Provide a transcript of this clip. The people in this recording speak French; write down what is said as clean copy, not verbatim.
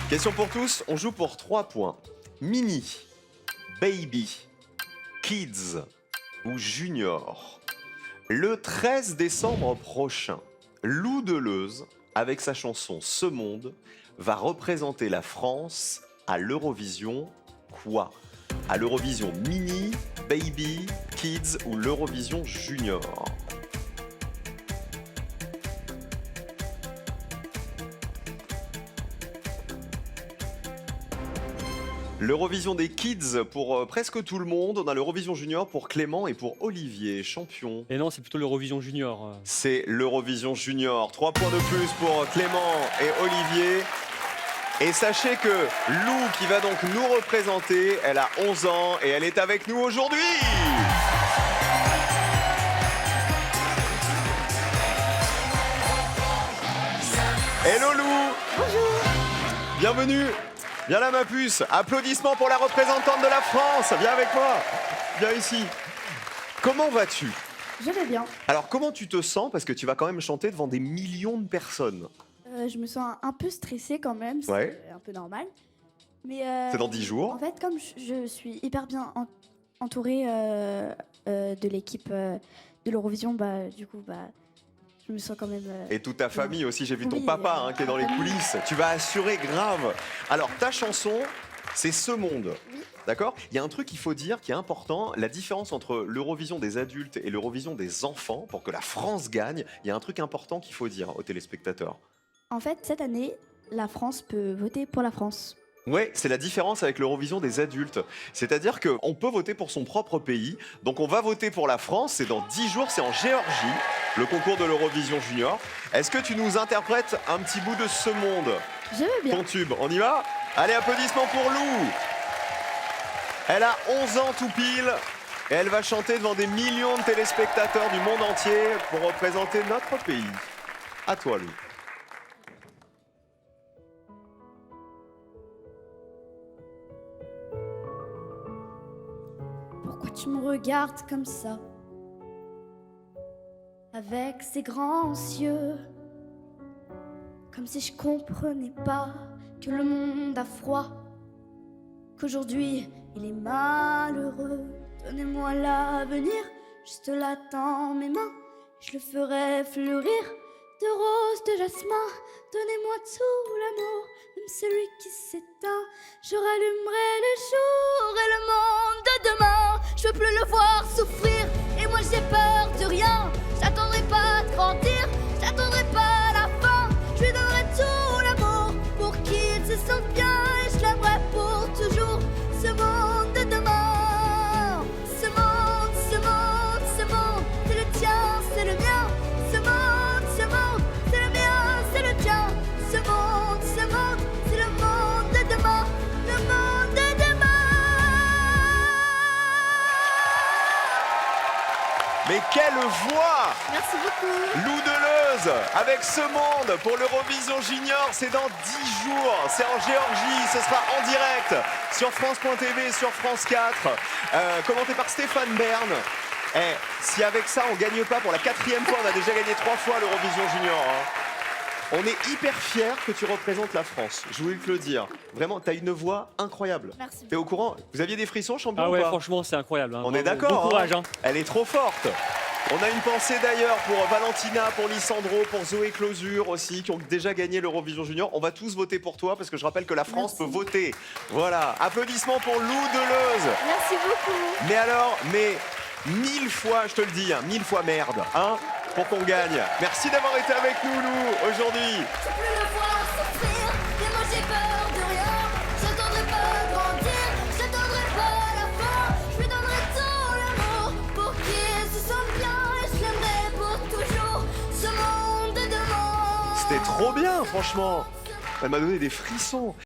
Question pour tous, on joue pour 3 points. Mini, Baby, Kids ou Junior. Le 13 décembre prochain, Lou Deleuze, avec sa chanson Ce Monde, va représenter la France à l'Eurovision quoi? À l'Eurovision Mini, Baby, Kids ou l'Eurovision Junior? L'Eurovision des Kids pour presque tout le monde. On a l'Eurovision Junior pour Clément et pour Olivier, champion. Et non, c'est plutôt l'Eurovision Junior. C'est l'Eurovision Junior. 3 points de plus pour Clément et Olivier. Et sachez que Lou, qui va donc nous représenter, elle a 11 ans et elle est avec nous aujourd'hui. Hello Lou. Bonjour. Bienvenue. Viens là ma puce. Applaudissements pour la représentante de la France. Viens avec moi. Viens ici. Comment vas-tu? Je vais bien. Alors comment tu te sens? Parce que tu vas quand même chanter devant des millions de personnes. Je me sance un peu stressée quand même, c'est Ouais. un peu normal. Mais C'est dans 10 jours. en fait, comme je suis hyper bien entourée de l'équipe de l'Eurovision, du coup, je me sens quand même... Et toute ta famille aussi, j'ai vu ton Oui, papa qui est dans les famille. coulisses. Tu vas assurer grave. Alors ta chanson, c'est Ce Monde. Oui. D'accord? Il y a un truc qu'il faut dire qui est important, la différence entre l'Eurovision des adultes et l'Eurovision des enfants, pour que la France gagne, il y a un truc important qu'il faut dire aux téléspectateurs. En fait, cette année, la France peut voter pour la France. Ouais, c'est la différence avec l'Eurovision des adultes. C'est-à-dire qu'on peut voter pour son propre pays. Donc on va voter pour la France, c'est dans 10 jours, c'est en Géorgie, le concours de l'Eurovision Junior. Est-ce que tu nous interprètes un petit bout de Ce Monde, Je veux bien. ton tube? On y va? Allez, applaudissements pour Lou. Elle a 11 ans tout pile et elle va chanter devant des millions de téléspectateurs du monde entier pour représenter notre pays. À toi, Lou. Pourquoi tu me regardes comme ça? Avec ces grands yeux, comme si je comprenais pas que le monde a froid, qu'aujourd'hui il est malheureux. Donnez-moi l'avenir, juste là dans mes mains, je le ferai fleurir de roses, de jasmin. Donnez-moi tout l'amour, même celui qui s'éteint. Je rallumerai le jour et le monde de demain. Je veux plus le voir souffrir, et moi j'ai peur de rien. J'attendrai pas de grandir, j'attendrai pas la fin. Je lui donnerai tout l'amour pour qu'il se sente bien, et je l'aimerai pour toujours. Ce monde de demain, ce monde, ce monde, ce monde, c'est le tien, c'est le mien. Ce monde, c'est le mien, c'est le tien. Ce monde, c'est le monde de demain, le monde de demain. Mais quelle voix! Merci beaucoup. Lou Deleuze avec Ce Monde pour l'Eurovision Junior, c'est dans 10 jours, c'est en Géorgie, ce sera en direct sur France.tv, sur France 4, commenté par Stéphane Bern. Si avec ça on gagne pas pour la 4e fois, on a déjà gagné 3 fois l'Eurovision Junior. On est hyper fiers que tu représentes la France, je voulais te le dire. Vraiment, tu as une voix incroyable. Merci. T'es au courant? Vous aviez des frissons, champion? Ah ou ouais, pas? franchement, c'est incroyable. On est Bravo. d'accord. Bon courage. Elle est trop forte. On a une pensée d'ailleurs pour Valentina, pour Lissandro, pour Zoé Closure aussi, qui ont déjà gagné l'Eurovision Junior. On va tous voter pour toi parce que je rappelle que la France Merci. peut voter. Voilà. Applaudissements pour Lou Deleuze. Merci beaucoup. Mais alors, 1000 fois, je te le dis, 1000 fois merde, pour qu'on gagne. Merci d'avoir été avec nous, Lou, aujourd'hui. Je veux plus le voir souffrir, et moi j'ai peur de rien. J'attendrai pas grandir, j'attendrai pas la fin. Je lui donnerai tout l'amour pour qu'il se sente bien, et je l'aimerai pour toujours. Ce monde de demain. C'était trop bien, franchement. Elle m'a donné des frissons.